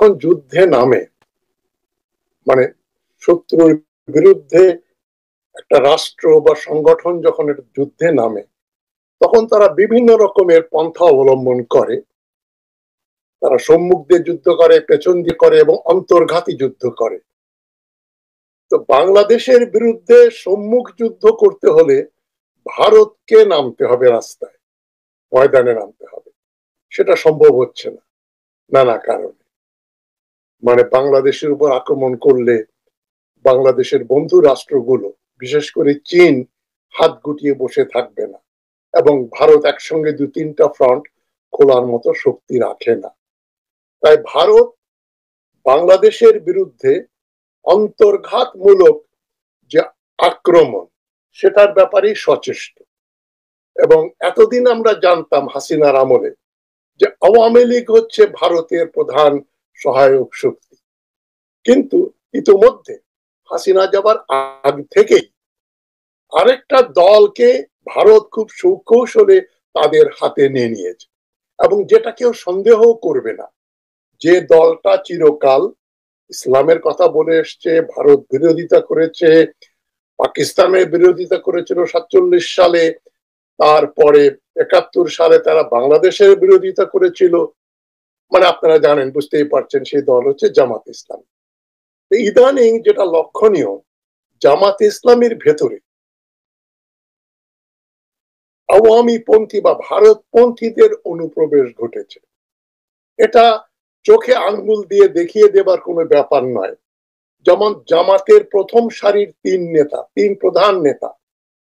যখন যুদ্ধে নামে, মানে শত্রুর বিরুদ্ধে একটা রাষ্ট্র বা সংগঠন যখন যুদ্ধে নামে, তখন তারা বিভিন্ন রকমের পন্থা অবলম্বন করে। তারা সম্মুখ দিয়ে যুদ্ধ করে, পেছন দিয়ে করে এবং অন্তর্ঘাতী যুদ্ধ করে। তো বাংলাদেশের বিরুদ্ধে সম্মুখ যুদ্ধ করতে হলে ভারতকে নামতে হবে, রাস্তায় ময়দানে নামতে হবে। সেটা সম্ভব হচ্ছে না নানা কারণে। মানে বাংলাদেশের উপর আক্রমণ করলে বাংলাদেশের বন্ধু রাষ্ট্রগুলো, বিশেষ করে চীন, হাত গুটিয়ে বসে থাকবে না, এবং ভারত একসঙ্গে 2-3টা ফ্রন্ট খোলার মতো শক্তি রাখে না। তাই ভারত বাংলাদেশের বিরুদ্ধে অন্তর্ঘাতমূলক যে আক্রমণ, সেটার ব্যাপারেই সচেষ্ট। এবং এতদিন আমরা জানতাম হাসিনার আমলে যে আওয়ামী লীগ হচ্ছে ভারতের প্রধান সহায়ক শক্তি, কিন্তু ইতোমধ্যে হাসিনা যাবার আগ থেকেই আরেকটা দলকে ভারত খুব সুকৌশলে তাদের হাতে নিয়ে নিয়েছে। এবং যেটা কেউ সন্দেহ করবে না, যে দলটা চিরকাল ইসলামের কথা বলে এসছে, ভারত বিরোধিতা করেছে, পাকিস্তানের বিরোধিতা করেছিল 47 সালে, তারপরে 71 সালে তারা বাংলাদেশের বিরোধিতা করেছিল, মানে আপনারা জানেন, বুঝতেই পারছেন, সেই দল হচ্ছে জামাত ইসলাম। ইদানিং যেটা লক্ষণীয়, জামাত ইসলামের ভেতরে আওয়ামী পন্থী বা ভারতপন্থীদের অনুপ্রবেশ ঘটেছে। এটা চোখে আঙ্গুল দিয়ে দেখিয়ে দেবার কোনো ব্যাপার নয়। যেমন জামাতের প্রথম সারির 3 প্রধান নেতা,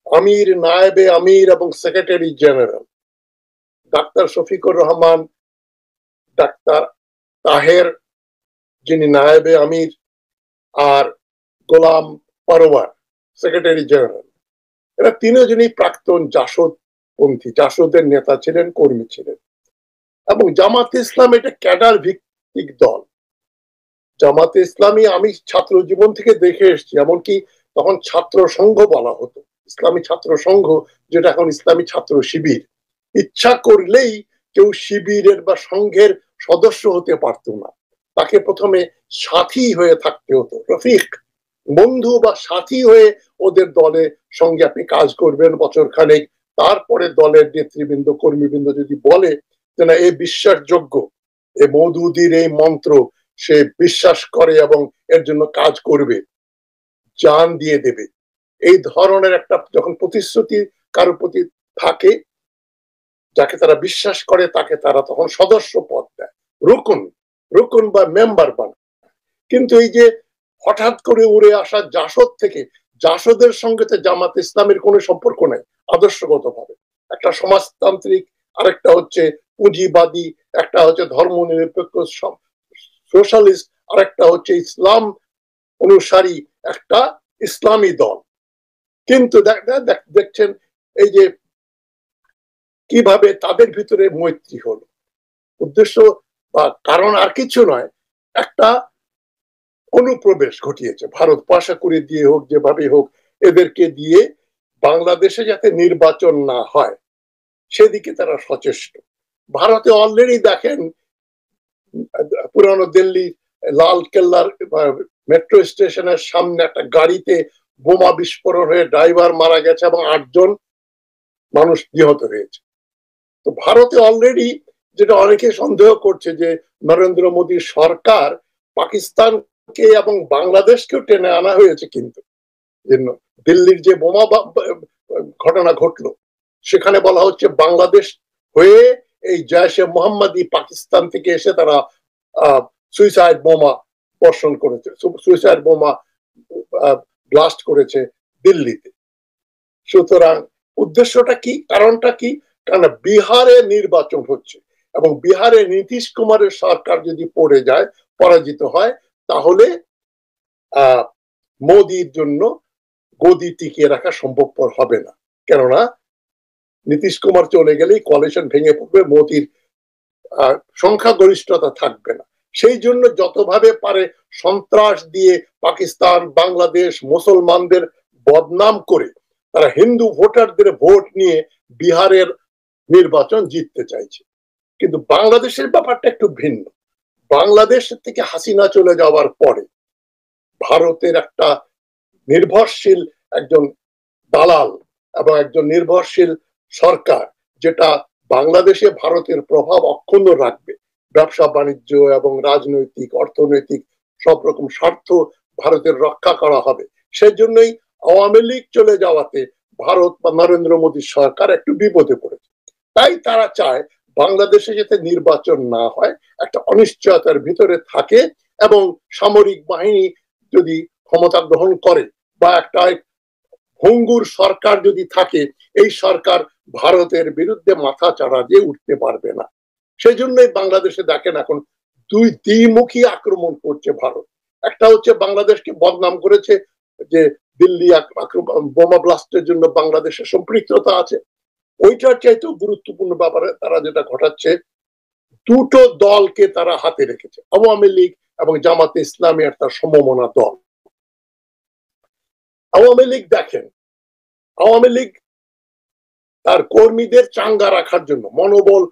আমির, নায়েবে আমির এবং secretary general, doctor Shafiqur Rahman, doctor Taher যিনি নায়েবে আমির, আর গোলাম পরওয়ার সেক্রেটারি জেনারেল, এরা তিনজনই প্রাক্তন জাসদপন্থী, জাসদের নেতা ছিলেন, কর্মী ছিলেন। এবং জামাত ইসলাম এটা ক্যাডার ভিত্তিক দল। জামাতে ইসলামী আমি ছাত্র জীবন থেকে দেখে এসেছি, এমনকি তখন ছাত্র সংঘ বলা হতো, ইসলামী ছাত্র সংঘ, যেটা এখন ইসলামী ছাত্র শিবির। ইচ্ছা করলেই কেউ শিবিরের বা সংঘের সদস্য হতে পারতো না, তাকে প্রথমে সাথী হয়ে থাকতে হতো, রফিক, বন্ধু বা সাথী হয়ে ওদের দলে সঙ্গে আপনি কাজ করবেন বছর খানেক। তারপরে দলের নেতৃবৃন্দ, কর্মীবৃন্দ যদি বলে যে না, এ বিশ্বাসযোগ্য, এ মওদুদির এই মন্ত্র সে বিশ্বাস করে এবং এর জন্য কাজ করবে, জান দিয়ে দেবে, এই ধরনের একটা যখন প্রতিশ্রুতি কারো প্রতি থাকে, যাকে তারা বিশ্বাস করে, তাকে তারা তখন সদস্য পদ দেয়, রুকুন বা মেম্বার বানায়। কিন্তু এই যে হঠাৎ করে উড়ে আসা জাসদ থেকে, জাসদের সঙ্গে তো জামাত ইসলামের কোনো সম্পর্ক নেই আদর্শগত ভাবে। একটা সমাজতান্ত্রিক, আরেকটা হচ্ছে পুঁজিবাদী, একটা হচ্ছে ধর্মনিরপেক্ষ সোশ্যালিস্ট, আরেকটা হচ্ছে ইসলাম অনুসারী একটা ইসলামী দল। কিন্তু দেখছেন এই যে কিভাবে তাদের ভিতরে মৈত্রী হলো। উদ্দেশ্য বা কারণ আর কিছু নয়, একটা অনুপ্রবেশ ঘটিয়েছে ভারত, পয়সা করে দিয়ে হোক, যেভাবে হোক, এদেরকে দিয়ে বাংলাদেশে যাতে নির্বাচন না হয় সেদিকে তারা সচেষ্ট। ভারতে অলরেডি দেখেন, পুরানো দিল্লি লাল কেল্লার মেট্রো স্টেশনের সামনে একটা গাড়িতে বোমা বিস্ফোরণ হয়ে ড্রাইভার মারা গেছে এবং 8 জন মানুষ নিহত হয়েছে। তো ভারতে অলরেডি, যেটা অনেকে সন্দেহ করছে, যে নরেন্দ্র মোদীর সরকার পাকিস্তানকে এবং বাংলাদেশকেও টেনে আনা হয়েছে, কিন্তু দিল্লির যে বোমা ঘটনা ঘটলো, সেখানে বলা হচ্ছে বাংলাদেশ হয়ে এই জয়শে মোহাম্মদী পাকিস্তান থেকে এসে তারা সুইসাইড বোমা বর্ষণ করেছে, সুইসাইড বোমা ব্লাস্ট করেছে দিল্লিতে। সুতরাং উদ্দেশ্যটা কি, কারণটা কি? কারণ বিহারে নির্বাচন হচ্ছে এবং বিহারে নীতিশ কুমারের সরকার যদি পড়ে যায়, পরাজিত হয়, তাহলে মোদির জন্য গদি টিকিয়ে রাখা সম্ভবপর হবে না। কেননা নীতিশ কুমার চলে গেলেই কোয়ালিশন ভেঙে পড়বে, মোদির সংখ্যাগরিষ্ঠতা থাকবে না। সেই জন্য যতভাবে পারে সন্ত্রাস দিয়ে পাকিস্তান, বাংলাদেশ, মুসলমানদের বদনাম করে তারা হিন্দু ভোটারদের ভোট নিয়ে বিহারের নির্বাচন জিততে চাইছে। কিন্তু বাংলাদেশের ব্যাপারটা একটু ভিন্ন। বাংলাদেশ থেকে হাসিনা চলে যাওয়ার পরে ভারতের একটা নির্ভরশীল একজন দালাল এবং একজন নির্ভরশীল সরকার, যেটা বাংলাদেশে ভারতের প্রভাব অক্ষুণ্ণ রাখবে, ব্যবসা বাণিজ্য এবং রাজনৈতিক অর্থনৈতিক সব রকম স্বার্থ ভারতের রক্ষা করা হবে। সেজন্যই আওয়ামী লীগ চলে যাওয়াতে ভারত বা নরেন্দ্র মোদীর সরকার একটু বিপদে পড়েছে। তাই তারা চায় বাংলাদেশে যাতে নির্বাচন না হয়, একটা অনিশ্চয়তার ভিতরে থাকে, এবং সামরিক বাহিনী যদি ক্ষমতা গ্রহণ করে বা একটা ভঙ্গুর সরকার যদি থাকে, এই সরকার ভারতের বিরুদ্ধে মাথা চাড়া দিয়ে উঠতে পারবে না। সেই জন্যই বাংলাদেশে দেখেন এখন দুই দ্বিমুখী আক্রমণ করছে ভারত। একটা হচ্ছে বাংলাদেশকে বদনাম করেছে যে দিল্লি বোমা ব্লাস্টের জন্য বাংলাদেশের সম্পৃক্ততা আছে। ওইটার চাইতেও গুরুত্বপূর্ণ ব্যাপারে তারা যেটা ঘটাচ্ছে, দুটো দলকে তারা হাতে রেখেছে, আওয়ামী লীগ এবং জামাতে ইসলামী একটা সমমনা দল। আওয়ামী লীগ দেখেন, আওয়ামী লীগ তার কর্মীদের চাঙ্গা রাখার জন্য, মনোবল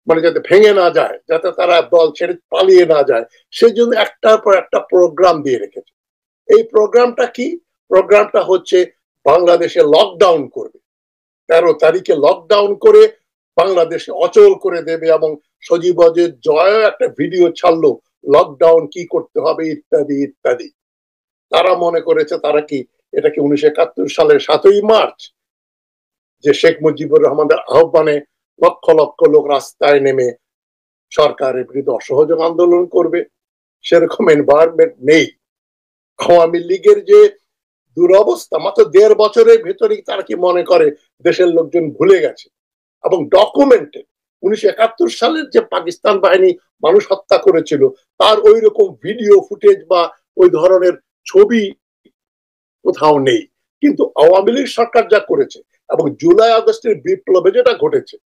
মানে যাতে ভেঙে না যায়, যাতে তারা দল ছেড়ে পালিয়ে না যায়, সেজন্য একটার পর একটা প্রোগ্রাম দিয়ে রেখেছে। এই প্রোগ্রামটা কি? প্রোগ্রামটা হচ্ছে বাংলাদেশে লকডাউন করবে, 13 তারিখে লকডাউন করে বাংলাদেশে অচল করে দেবে, এবং সজীবজের জয় একটা ভিডিও ছাড়লো লকডাউন কি করতে হবে ইত্যাদি ইত্যাদি। তারা মনে করেছে তারা কি এটা কি 1971 সালের 7ই মার্চ যে শেখ মুজিবুর রহমানের আহ্বানে লক্ষ লক্ষ লোক রাস্তায় নেমে সরকারের বিরুদ্ধে অসহযোগ আন্দোলন করবে? সেরকম এনভায়রনমেন্ট নেই। আওয়ামী লীগের যে দুরবস্থা, মাত্র 1.5 বছরের ভেতরেই তারা কি মনে করে দেশের লোকজন ভুলে গেছে, এবং ডকুমেন্টে 1971 সালের যে পাকিস্তান বাহিনী মানুষ হত্যা করেছিল তার ওই রকম ভিডিও ফুটেজ বা ওই ধরনের ছবি কোথাও নেই। কিন্তু আওয়ামী লীগ সরকার যা করেছে এবং জুলাই আগস্টের বিপ্লবে যেটা ঘটেছে,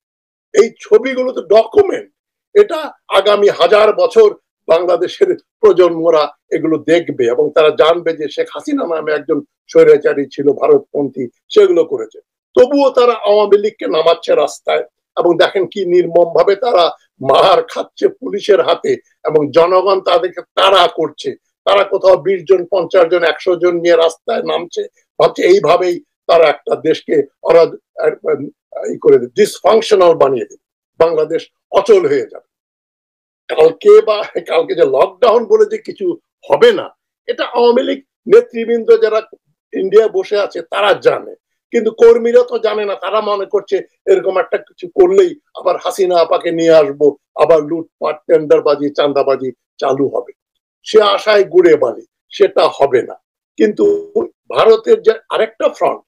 এই ছবিগুলো তো ডকুমেন্ট। এটা আগামী 1000 বছর বাংলাদেশের প্রজন্মরা এগুলো দেখবে, এবং তারা জানবে যে শেখ হাসিনা নামে একজন স্বৈরাচারী ছিল, ভারতপন্থী, সেগুলো করেছে। তবুও তারা আওয়ামী লীগকে নামাচ্ছে রাস্তায়, এবং দেখেন কি নির্মম ভাবে তারা মার খাচ্ছে পুলিশের হাতে, এবং জনগণ তাদেরকে তাড়া করছে। তারা কোথাও 20 জন, 50 জন, 100 জন নিয়ে রাস্তায় নামছে, ভাবছে এইভাবেই তারা একটা দেশকে ডিসফাংশনাল বানিয়ে দেবে, বাংলাদেশ অচল হয়ে যাবে। কালকে যে লকডাউন বলে যে কিছু হবে না, এটা আওয়ামী লীগ নেতৃবৃন্দ যারা ইন্ডিয়া বসে আছে তারা জানে, কিন্তু কর্মীরা তো জানে না। তারা মনে করছে এরকম একটা কিছু করলেই আবার হাসিনা আপাকে নিয়ে আসবো, আবার লুটপাট, টেন্ডারবাজি, চাঁদাবাজি চালু হবে। সে আশায় গুড়ে বালি, সেটা হবে না। কিন্তু ভারতের যে আরেকটা ফ্রন্ট,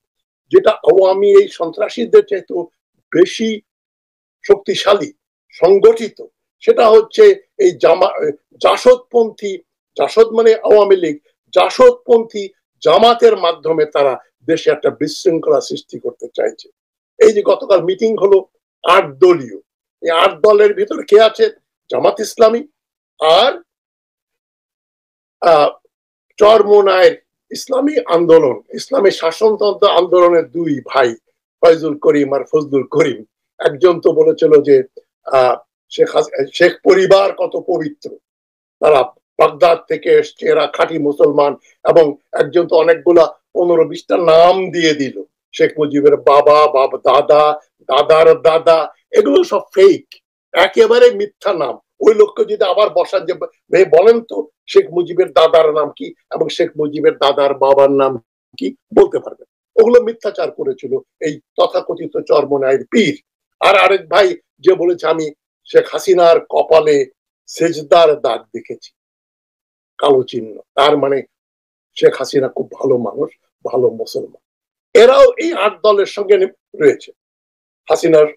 যেটা আওয়ামী এই সন্ত্রাসীদের চাইতে বেশি শক্তিশালী, সংগঠিত, সেটা হচ্ছে এই জাসদপন্থী, জাসদ মানে আওয়ামী লীগ, জাসদপন্থী জামাতের মাধ্যমে তারা দেশে একটা বিশৃঙ্খলা সৃষ্টি করতে চাইছে। এই যে গতকাল মিটিং হলো 8 দলীয়, এই 8 দলের ভিতরে কে আছে? জামাত ইসলামী আর চরমোনায়ের ইসলামী আন্দোলন, ইসলামী শাসনতন্ত্র আন্দোলনের 2 ভাই ফয়জুল করিম আর ফজলুল করিম। একজন তো বলেছিল যে শেখ পরিবার কত পবিত্র, তারা বাগদাদ থেকে এসছে, এরা খাঁটি মুসলমান, এবং একজন তো অনেকগুলা 15-20টা নাম দিয়ে দিল, শেখ মুজিবের বাবা, দাদা, দাদার দাদা, এগুলো সব ফেক, একেবারে মিথ্যা নাম। ওই লোককে যদি আবার বসান যে বলেন তো শেখ মুজিবের দাদার নাম কি এবং শেখ মুজিবের দাদার বাবার নাম কি, বলতে পারবেন। ওগুলো মিথ্যাচার করেছিল এই তথাকথিত চরমোনায়ের পীর। আর আরেক ভাই যে বলেছে আমি শেখ হাসিনার কপালে সেজদার দাগ দেখেছি, কালো চিহ্ন, তার মানে শেখ হাসিনা খুব ভালো মানুষ, ভালো মুসলমান। এরাও এই 8 দলের সঙ্গে রয়েছে, হাসিনার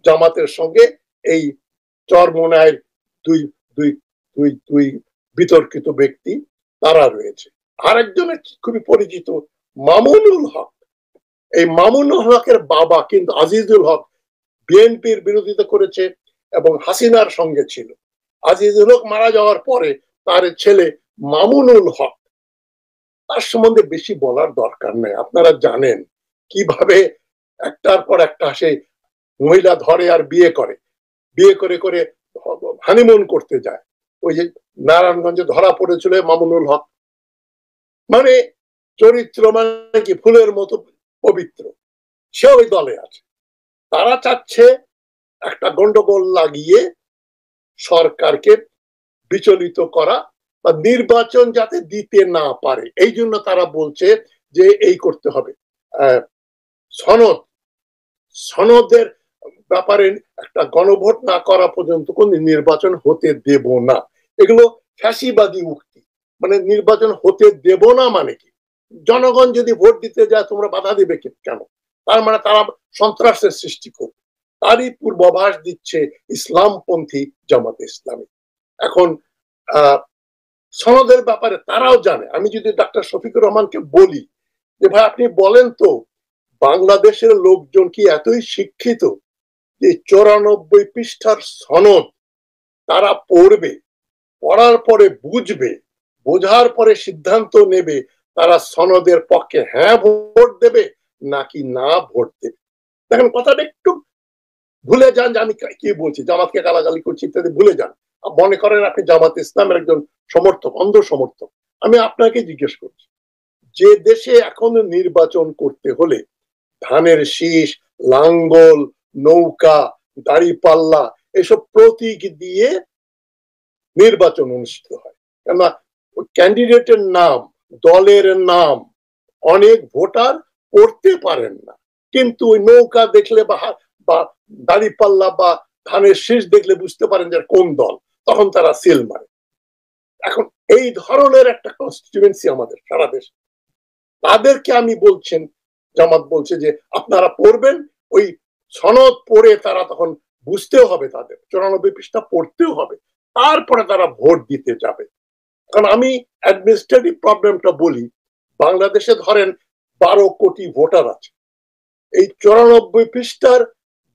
জামাতের সঙ্গে এই চরমোনায়ের দুই বিতর্কিত ব্যক্তি তারা রয়েছে। আরেকজনের খুবই পরিচিত মামুনুল হক। এই মামুনুল হকের বাবা কিন্তু আজিজুল হক বিএনপির বিরোধিতা করেছে এবং হাসিনার সঙ্গে ছিল। আজিজুল হক মারা যাওয়ার পরে তার ছেলে মামুনুল হক, তার সম্বন্ধে বেশি বলার দরকার নেই। আপনারা জানেন কিভাবে একটার পর একটা সে মহিলা ধরে আর বিয়ে করে, বিয়ে করে করে হানিমুন করতে যায়। ওই যে নারায়ণগঞ্জে ধরা পড়েছিল মামুনুল হক, মানে চরিত্র মানে কি ফুলের মতো পবিত্র, সে ওই দলে আছে। তারা চাচ্ছে একটা গন্ডগোল লাগিয়ে সরকারকে বিচলিত করা বা নির্বাচন যাতে দিতে না পারে, এই জন্য তারা বলছে যে এই করতে হবে, সনদ সনদের ব্যাপারে একটা গণভোট না করা পর্যন্ত কোন নির্বাচন হতে দেব না। এগুলো ফ্যাসিবাদী উক্তি, মানে নির্বাচন হতে দেব না মানে কি, জনগণ যদি ভোট দিতে যায় তোমরা বাধা দিবে কেন, তার মানে তারা সন্ত্রাসের সৃষ্টি করবে। তারই পূর্বাভাস দিচ্ছে ইসলামপন্থী জামাতে ইসলামী। এখন সনদের ব্যাপারে তারাও জানে। আমি যদি ডাক্তার শফিকুর রহমানকে বলি যে ভাই আপনি বলেন তো বাংলাদেশের লোকজন কি এতই শিক্ষিত যে 94 পৃষ্ঠার সনদ তারা পড়বে, পড়ার পরে বুঝবে, বোঝার পরে সিদ্ধান্ত নেবে তারা সনদের পক্ষে হ্যাঁ ভোট দেবে নাকি না ভোট দেবে। দেখেন কথাটা একটু ভুলে যান যে আমি কি বলছি, জামাতকে গালাগালি করছি ইত্যাদি ভুলে যান, মনে করেন আপনি জামাত ইসলামের একজন সমর্থক, অন্ধ সমর্থক। আমি আপনাকে জিজ্ঞেস করছি, যে দেশে এখন নির্বাচন করতে হলে ধানের শীষ, লাঙ্গল, নৌকা, দাড়িপাল্লা এসব প্রতীক দিয়ে নির্বাচন অনুষ্ঠিত হয়, কেননা ওই ক্যান্ডিডেটের নাম, দলের নাম অনেক ভোটার পড়তে পারেন না, কিন্তু ওই নৌকা দেখলে বা দাড়িপাল্লা বা ধানের শীষ দেখলে বুঝতে পারেন যে কোন দল, তখন তারা সিল মারে। এখন এই ধরনের একটা কনস্টিটিউয়েন্সি আমাদের সারা দেশে, তাদেরকে আমি বলছেন, জামাত বলছে যে আপনারা পড়বেন, ওই সনদ পড়ে তারা তখন বুঝতেও হবে, তাদের 94 পৃষ্ঠা পড়তেও হবে, তারপরে তারা ভোট দিতে যাবে। কারণ আমি অ্যাডমিনিস্ট্রেটিভ প্রবলেমটা বলি, বাংলাদেশে ধরেন 12 কোটি ভোটার আছে, এই 94 পৃষ্ঠার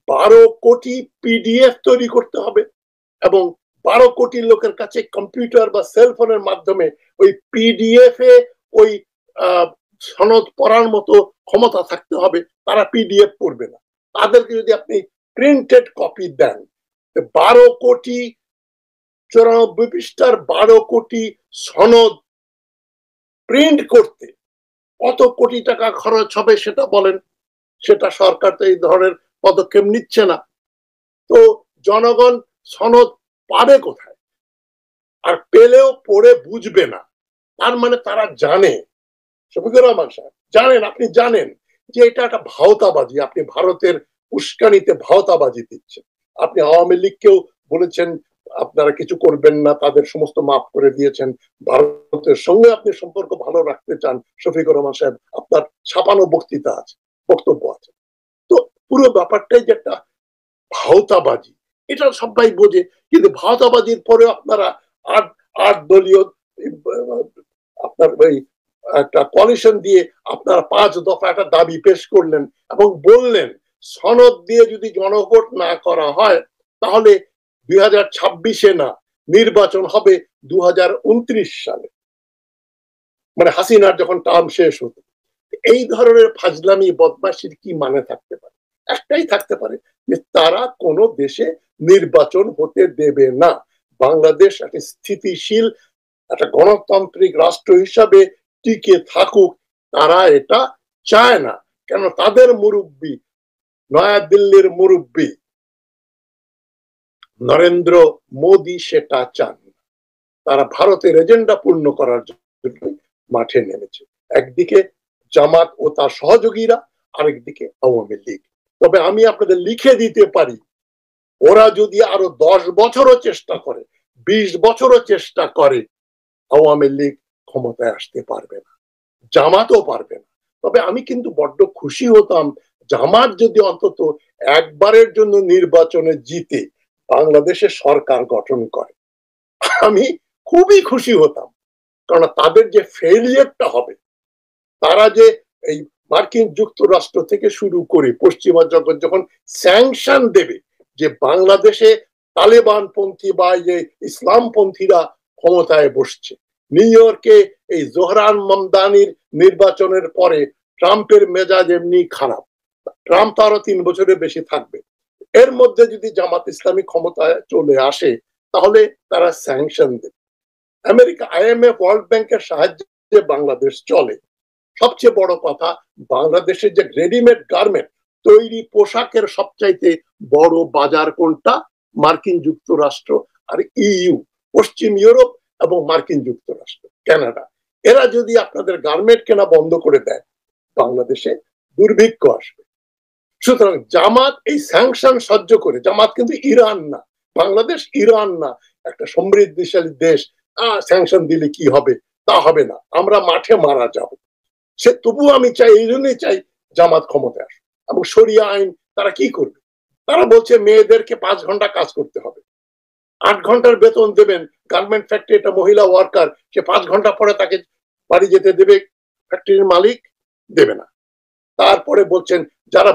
12 কোটি পিডিএফ তৈরি করতে হবে এবং 12 কোটি লোকের কাছে কম্পিউটার বা সেলফোনের মাধ্যমে ওই পিডিএফ এ ওই সনদ পড়ার মতো ক্ষমতা থাকতে হবে, তারা পিডিএফ পড়বে না। তাদেরকে যদি আপনি প্রিন্টেড কপি দেন, 12 কোটি 94 পৃষ্ঠার 12 কোটি সনদ প্রিন্ট করতে কত কোটি টাকা খরচ হবে সেটা বলেন, সেটা সরকার তো এই ধরনের পদক্ষেপ নিচ্ছে না। তো জনগণ সনদ পাবে কোথায়, আর পেলেও পড়ে বুঝবে না, তার মানে তারা জানে, শফিকুর রহমান সাহেব জানেন, আপনি জানেন যে এটা একটা ভাওতাবাজি, আপনি ভারতের উস্কানিতে ভাওতাবাজি দিচ্ছেন। আপনি আওয়ামী লীগকেও বলেছেন আপনারা কিছু করবেন না, তাদের সমস্ত মাফ করে দিয়েছেন, ভারতের সঙ্গে আপনি সম্পর্ক ভালো রাখতে চান। শফিকুর রহমান সাহেব আপনার ছাপানো বক্তৃতা আছে, বক্তব্য আছে। তো পুরো ব্যাপারটাই যে একটা ভাওতাবাজি, এটা সবাই বোঝে, কিন্তু ভাওতাবাজির পরে আপনারা আট দলীয় আপনার ওই একটা কলিশন দিয়ে আপনারা 5 দফা একটা দাবি পেশ করলেন এবং বললেন সনদ দিয়ে যদি গণভোট না করা হয় তাহলে 2026-এ না, নির্বাচন হবে 2029 সালে, মানে হাসিনার যখন টার্ম শেষ হতো। এই ধরনের ফাজলামি বদমাশির কি মানে থাকতে পারে? একটাই থাকতে পারে যে তারা কোনো দেশে নির্বাচন হতে দেবে না। বাংলাদেশ একটা স্থিতিশীল একটা গণতান্ত্রিক রাষ্ট্র হিসাবে টিকে থাকুক, তারা এটা চায় না। কেন তাদের মুরব্বী, নয়াদিল্লির মুরব্বী নরেন্দ্র মোদী সেটা চান। তারা ভারতের এজেন্ডা পূর্ণ করার জন্য মাঠে নেমেছে, একদিকে জামাত ও তার সহযোগীরা, আরেকদিকে আওয়ামী লীগ। তবে আমি আপনাদের লিখে দিতে পারি, ওরা যদি আরো 10 বছরও চেষ্টা করে, 20 বছরও চেষ্টা করে, আওয়ামী লীগ ক্ষমতায় আসতে পারবে না, জামাতও পারবে না। তবে আমি কিন্তু বড্ড খুশি হতাম জামাত যদি অন্তত একবারের জন্য নির্বাচনে জিতে বাংলাদেশের সরকার গঠন করে, আমি খুবই খুশি হতাম। কারণ তাদের যে ফেলিয়ারটা হবে, তারা যে এই মার্কিন যুক্তরাষ্ট্র থেকে শুরু করে পশ্চিমা জগৎ যখন স্যাংশন দেবে যে বাংলাদেশে তালেবান পন্থী বা যে ইসলামপন্থীরা ক্ষমতায় বসছে, নিউ ইয়র্কে এই জোহরান মামদানির নির্বাচনের পরে ট্রাম্পের মেজাজ এমনি খারাপ, ট্রাম্প আরো 3 বছরের বেশি থাকবে, এর মধ্যে যদি জামাত ইসলামী ক্ষমতায় চলে আসে তাহলে তারা স্যাংশন দেবে। আমেরিকা, IMF, ওয়ার্ল্ড ব্যাংকের সাহায্যে বাংলাদেশ চলে। সবচেয়ে বড় কথা, বাংলাদেশের যে রেডিমেড গার্মেন্ট তৈরি পোশাকের সবচাইতে বড় বাজার কোনটা? মার্কিন যুক্তরাষ্ট্র আর EU, পশ্চিম ইউরোপ এবং মার্কিন যুক্তরাষ্ট্র, কানাডা। এরা যদি আপনাদের গার্মেন্ট কেনা বন্ধ করে দেয়, বাংলাদেশে দুর্ভিক্ষ আসবে। সুতরাং জামাত এই স্যাংশন সহ্য করে, জামাত কিন্তু ইরান না, বাংলাদেশ ইরান না, একটা সমৃদ্ধিশালী দেশ। স্যাংশন দিলে কি হবে? তা হবে না, আমরা মাঠে মারা যাব। সে তবু আমি চাই, এই জন্যই চাই জামাত ক্ষমতায় আসে। এবং শরিয়া আইন তারা কি করবে? তারা বলছে মেয়েদেরকে 5 ঘন্টা কাজ করতে হবে, 8 ঘন্টার বেতন দেবেন। গার্মেন্ট ফ্যাক্টরি, একটা মহিলা ওয়ার্কার, সে 5 ঘন্টা পরে তাকে বাড়ি যেতে দেবে ফ্যাক্টরির মালিক? দেবে না। তারপরে বলছেন যারা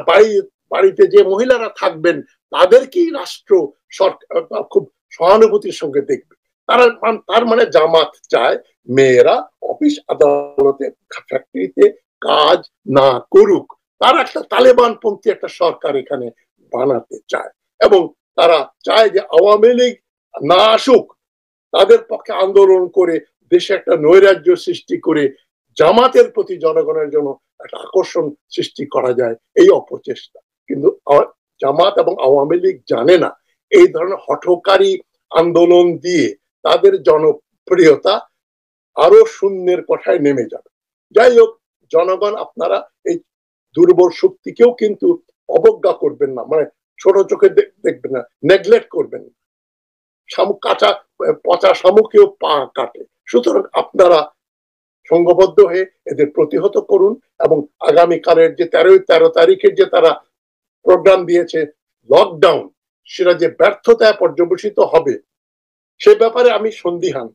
বাড়িতে যে মহিলারা থাকবেন তাদেরকেই রাষ্ট্র সরকার খুব সহানুভূতির সঙ্গে দেখবে। তার মানে জামাত চায় মেয়েরা অফিস আদালতে ফ্যাক্টরিতে কাজ না করুক। তারা একটা তালেবান পন্থী একটা সরকার এখানে বানাতে চায়, এবং তারা চায় যে আওয়ামী লীগ না আসুক, তাদের পক্ষে আন্দোলন করে দেশে একটা নৈরাজ্য সৃষ্টি করে জামাতের প্রতি জনগণের জন্য একটা আকর্ষণ সৃষ্টি করা যায়, এই অপচেষ্টা। কিন্তু জামাত এবং আওয়ামী লীগ জানে না এই ধরনের হঠকারী আন্দোলন দিয়ে তাদের জনপ্রিয়তা আরো শূন্যের কোঠায় নেমে যাবে। যাই হোক, জনগণ আপনারা এই দুর্বল শক্তিকেও কিন্তু অবজ্ঞা করবেন না, মানে ছোট চোখে দেখবেন না, নেগলেক্ট করবেন না। শামুক কাঁচা, পচা শামুকেও পা কাটে। সুতরাং আপনারা সংঘবদ্ধ হয়ে এদের প্রতিহত করুন, এবং আগামীকালের যে 13 তারিখের যে তারা প্রোগ্রাম দিয়েছে লকডাউন, সেটা যে ব্যর্থতায় পর্যবেসিত হবে সে ব্যাপারে আমি সন্দিহান।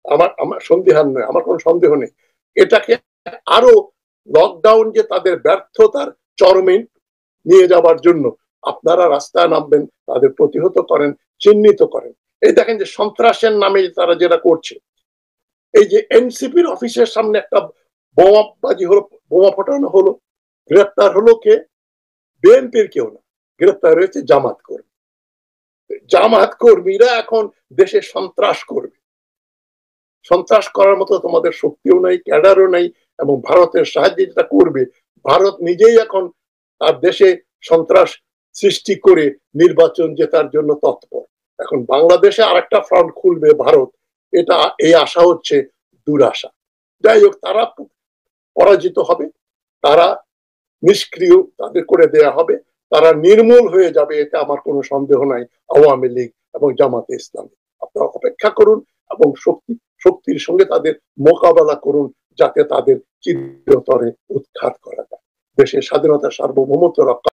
আমার সন্দিহান নয়, আমার কোনো সন্দেহ নেই। এটাকে আরো, লকডাউন যে তাদের ব্যর্থতার চরমে নিয়ে যাওয়ার জন্য আপনারা রাস্তায় নামবেন, তাদের প্রতিহত করেন, চিহ্নিত করেন। এই দেখেন যে সন্ত্রাসের নামে তারা যেটা করছে, এই যে এনসিপির অফিসের সামনে একটা বোমাবাজি হলো, বোমা ফোটানো হলো, গ্রেপ্তার হলো কে? বিএনপির কেউ না, গ্রেপ্তার হয়েছে জামাত কর্মী। জামাত কর্মীরা এখন দেশে সন্ত্রাস করবে। সন্ত্রাস করার মতো তোমাদের শক্তিও নাই, ক্যাডারও নাই, এবং ভারতের সাহায্যে যেটা করবে, ভারত নিজেই এখন তার দেশে সন্ত্রাস সৃষ্টি করে নির্বাচন জেতার জন্য তৎপর। এখন বাংলাদেশে আরেকটা ফ্রন্ট খুলবে ভারত, এটা এই আশা হচ্ছে দুরাশা। যাই হোক, তারা পরাজিত হবে, তারা নিষ্ক্রিয়, তাদের করে দেয়া হবে, তারা নির্মূল হয়ে যাবে, এটা আমার কোনো সন্দেহ নাই, আওয়ামী লীগ এবং জামাতে ইসলামী। আপনারা অপেক্ষা করুন এবং শক্তির সঙ্গে তাদের মোকাবেলা করুন, যাতে তাদের চিরতরে উৎখাত করা যায়। দেশের স্বাধীনতা, সার্বভৌমত্ব রক্ষা